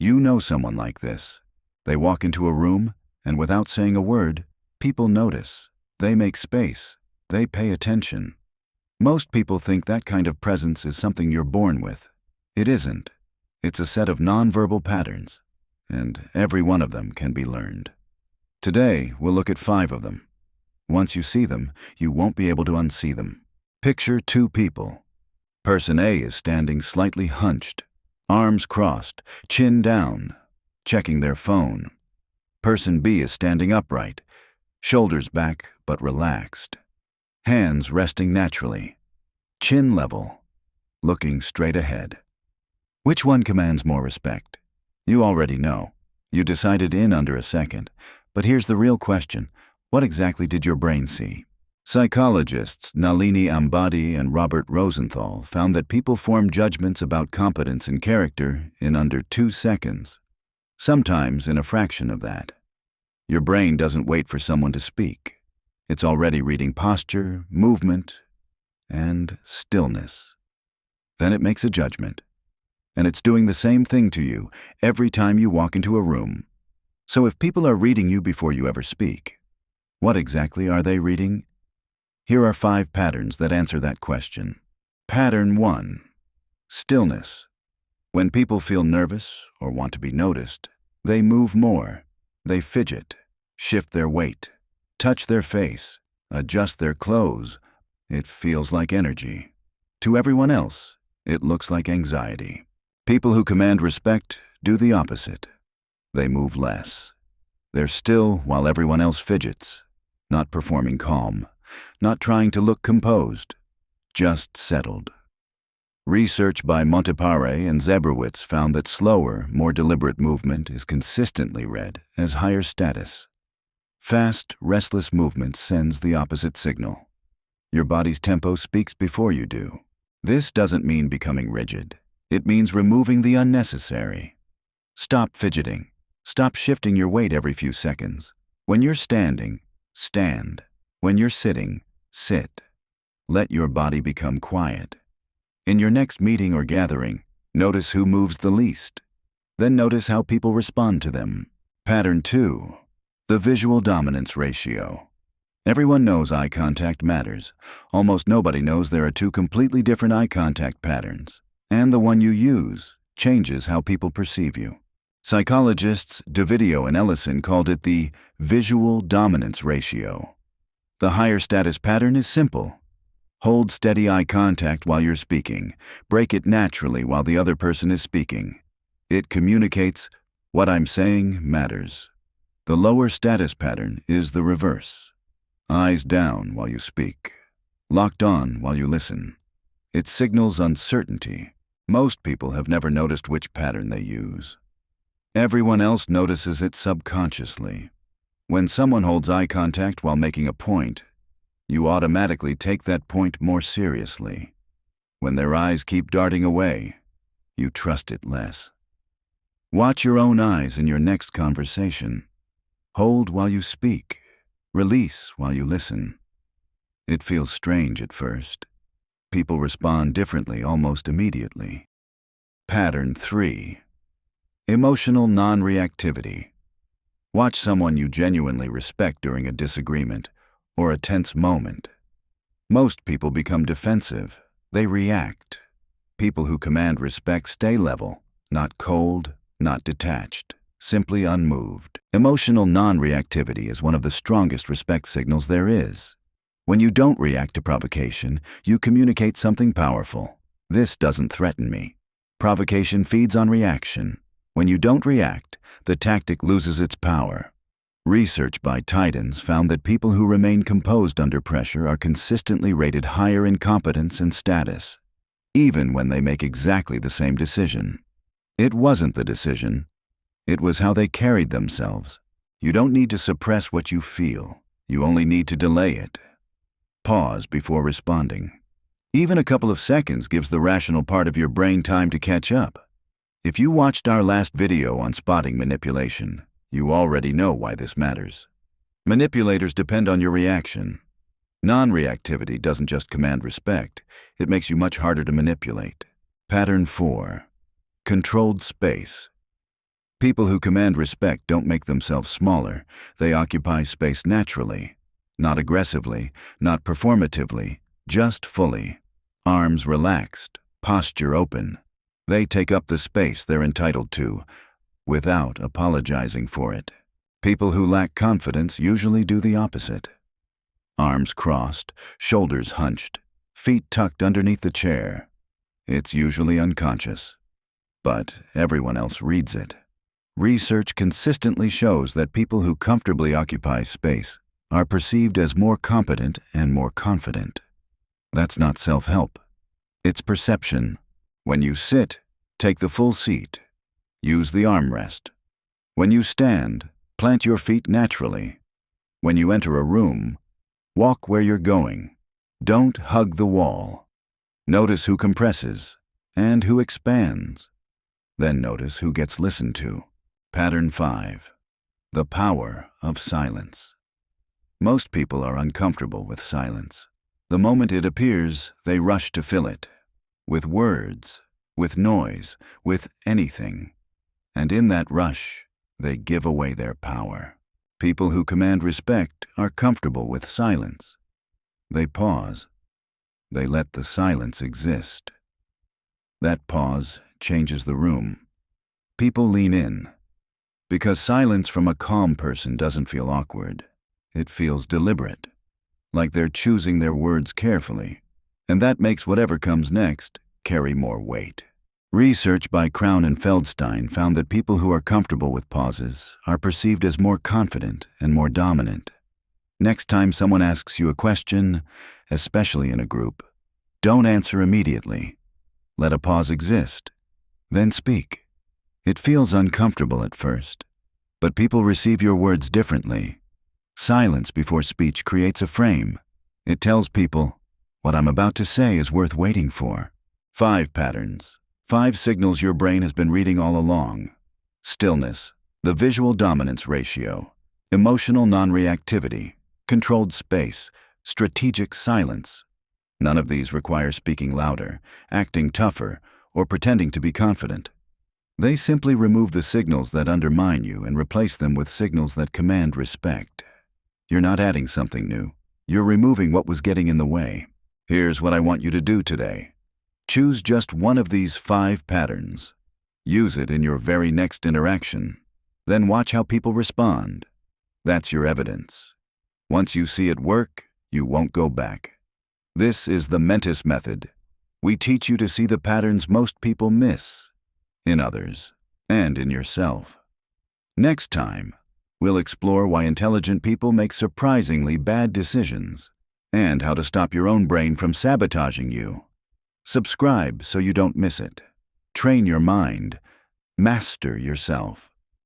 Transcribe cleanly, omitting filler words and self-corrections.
You know someone like this. They walk into a room, and without saying a word, people notice. They make space. They pay attention. Most people think that kind of presence is something you're born with. It isn't. It's a set of nonverbal patterns, and every one of them can be learned. Today, we'll look at 5 of them. Once you see them, you won't be able to unsee them. Picture 2 people. Person A is standing slightly hunched, arms crossed, chin down, checking their phone. Person B is standing upright, shoulders back but relaxed, hands resting naturally, chin level, looking straight ahead. Which one commands more respect? You already know. You decided in under a second. But here's the real question. What exactly did your brain see? Psychologists Nalini Ambady and Robert Rosenthal found that people form judgments about competence and character in under 2 seconds, sometimes in a fraction of that. Your brain doesn't wait for someone to speak. It's already reading posture, movement, and stillness. Then it makes a judgment. And it's doing the same thing to you every time you walk into a room. So if people are reading you before you ever speak, what exactly are they reading? Here are 5 patterns that answer that question. Pattern 1. Stillness. When people feel nervous or want to be noticed, they move more. They fidget, shift their weight, touch their face, adjust their clothes. It feels like energy. To everyone else, it looks like anxiety. People who command respect do the opposite. They move less. They're still while everyone else fidgets, not performing calm, not trying to look composed, just settled. Research by Montepare and Zebrowitz found that slower, more deliberate movement is consistently read as higher status. Fast, restless movement sends the opposite signal. Your body's tempo speaks before you do. This doesn't mean becoming rigid. It means removing the unnecessary. Stop fidgeting. Stop shifting your weight every few seconds. When you're standing, stand. When you're sitting, sit. Let your body become quiet. In your next meeting or gathering, notice who moves the least. Then notice how people respond to them. Pattern 2. The visual dominance ratio. Everyone knows eye contact matters. Almost nobody knows there are 2 completely different eye contact patterns. And the one you use changes how people perceive you. Psychologists Davidio and Ellison called it the visual dominance ratio. The higher status pattern is simple. Hold steady eye contact while you're speaking. Break it naturally while the other person is speaking. It communicates, what I'm saying matters. The lower status pattern is the reverse. Eyes down while you speak. Locked on while you listen. It signals uncertainty. Most people have never noticed which pattern they use. Everyone else notices it subconsciously. When someone holds eye contact while making a point, you automatically take that point more seriously. When their eyes keep darting away, you trust it less. Watch your own eyes in your next conversation. Hold while you speak. Release while you listen. It feels strange at first. People respond differently almost immediately. Pattern 3. Emotional non-reactivity. Watch someone you genuinely respect during a disagreement or a tense moment. Most people become defensive. They react. People who command respect stay level, not cold, not detached, simply unmoved. Emotional non-reactivity is one of the strongest respect signals there is. When you don't react to provocation, you communicate something powerful. This doesn't threaten me. Provocation feeds on reaction. When you don't react, the tactic loses its power. Research by Titans found that people who remain composed under pressure are consistently rated higher in competence and status, even when they make exactly the same decision. It wasn't the decision. It was how they carried themselves. You don't need to suppress what you feel. You only need to delay it. Pause before responding. Even a couple of seconds gives the rational part of your brain time to catch up. If you watched our last video on spotting manipulation, you already know why this matters. Manipulators depend on your reaction. Non-reactivity doesn't just command respect, it makes you much harder to manipulate. Pattern 4. Controlled space. People who command respect don't make themselves smaller. They occupy space naturally, not aggressively, not performatively, just fully. Arms relaxed, posture open. They take up the space they're entitled to, without apologizing for it. People who lack confidence usually do the opposite. Arms crossed, shoulders hunched, feet tucked underneath the chair. It's usually unconscious, but everyone else reads it. Research consistently shows that people who comfortably occupy space are perceived as more competent and more confident. That's not self-help. It's perception. When you sit, take the full seat. Use the armrest. When you stand, plant your feet naturally. When you enter a room, walk where you're going. Don't hug the wall. Notice who compresses and who expands. Then notice who gets listened to. Pattern 5. The power of silence. Most people are uncomfortable with silence. The moment it appears, they rush to fill it. With words, with noise, with anything. And in that rush, they give away their power. People who command respect are comfortable with silence. They pause. They let the silence exist. That pause changes the room. People lean in. Because silence from a calm person doesn't feel awkward. It feels deliberate, like they're choosing their words carefully. And that makes whatever comes next carry more weight. Research by Crown and Feldstein found that people who are comfortable with pauses are perceived as more confident and more dominant. Next time someone asks you a question, especially in a group, don't answer immediately. Let a pause exist, then speak. It feels uncomfortable at first, but people receive your words differently. Silence before speech creates a frame. It tells people, what I'm about to say is worth waiting for. 5 patterns. 5 signals your brain has been reading all along. Stillness, the visual dominance ratio. Emotional non-reactivity, controlled space, strategic silence. None of these require speaking louder, acting tougher, or pretending to be confident. They simply remove the signals that undermine you and replace them with signals that command respect. You're not adding something new. You're removing what was getting in the way. Here's what I want you to do today. Choose just one of these 5 patterns. Use it in your very next interaction. Then watch how people respond. That's your evidence. Once you see it work, you won't go back. This is the Mentis Method. We teach you to see the patterns most people miss, in others, and in yourself. Next time, we'll explore why intelligent people make surprisingly bad decisions, and how to stop your own brain from sabotaging you. Subscribe so you don't miss it. Train your mind. Master yourself.